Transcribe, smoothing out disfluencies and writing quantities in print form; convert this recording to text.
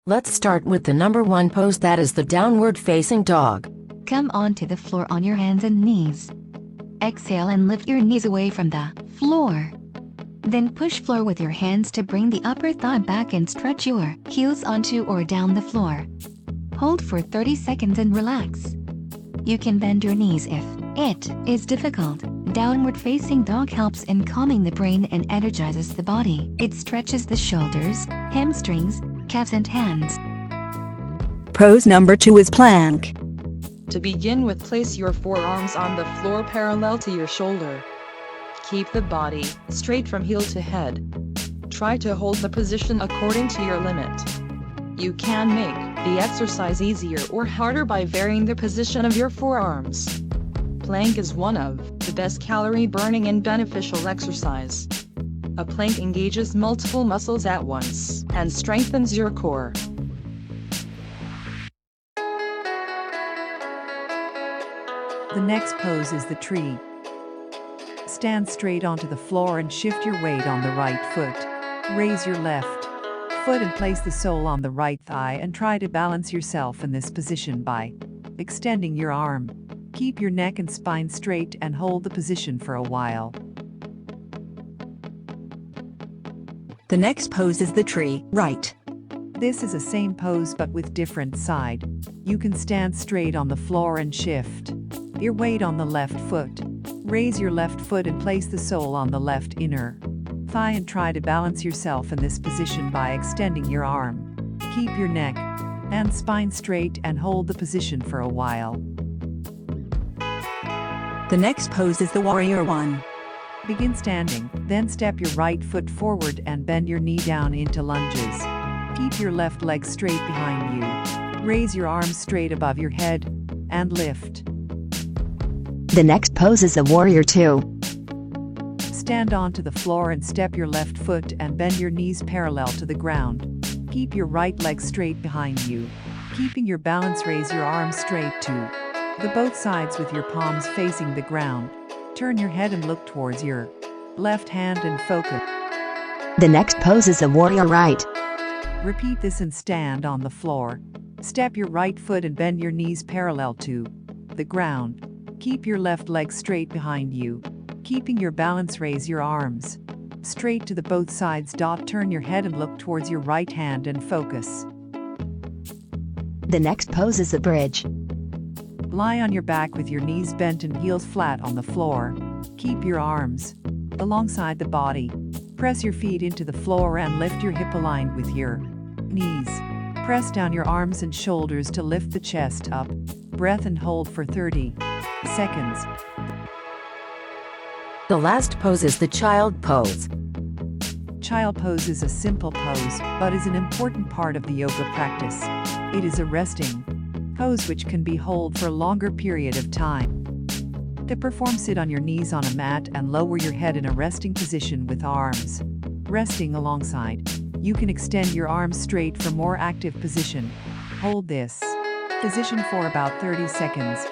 Let's start with the number one pose, that is the downward facing dog. Come onto the floor on your hands and knees. Exhale and lift your knees away from the floor. Then push floor with your hands to bring the upper thigh back and stretch your heels onto or down the floor. Hold for 30 seconds and relax. You can bend your knees if it is difficult. Downward facing dog helps in calming the brain and energizes the body. It stretches the shoulders, hamstrings, calves and hands. Pose number 2 is plank. To begin with, place your forearms on the floor parallel to your shoulder. Keep the body straight from heel to head. Try to hold the position according to your limit. You can make the exercise easier or harder by varying the position of your forearms. Plank is one of the best calorie burning and beneficial exercise. A plank engages multiple muscles at once and strengthens your core. The next pose is the tree. Stand straight onto the floor and shift your weight on the right foot. Raise your left foot and place the sole on the right thigh and try to balance yourself in this position by extending your arm. Keep your neck and spine straight and hold the position for a while. The next pose is the tree, right. This is the same pose but with different side. You can stand straight on the floor and shift your weight on the left foot. Raise your left foot and place the sole on the left inner thigh and try to balance yourself in this position by extending your arm. Keep your neck and spine straight and hold the position for a while. The next pose is the warrior one. Begin standing, then step your right foot forward and bend your knee down into lunges. Keep your left leg straight behind you. Raise your arms straight above your head and lift. The next pose is the warrior 2. Stand onto the floor and step your left foot and bend your knees parallel to the ground. Keep your right leg straight behind you. Keeping your balance, raise your arms straight to the both sides with your palms facing the ground. Turn your head and look towards your left hand and focus. The next pose is the warrior right. Repeat this and stand on the floor. Step your right foot and bend your knees parallel to the ground. Keep your left leg straight behind you. Keeping your balance, raise your arms straight to the both sides. Turn your head and look towards your right hand and focus. The next pose is the bridge. Lie on your back with your knees bent and heels flat on the floor. Keep your arms alongside the body. Press your feet into the floor and lift your hip aligned with your knees. Press down your arms and shoulders to lift the chest up. Breath and hold for 30 seconds. The last pose is the child pose. Child pose is a simple pose, but is an important part of the yoga practice. It is a resting pose which can be held for a longer period of time. To perform, sit on your knees on a mat and lower your head in a resting position with arms resting alongside. You can extend your arms straight for more active position. Hold this position for about 30 seconds.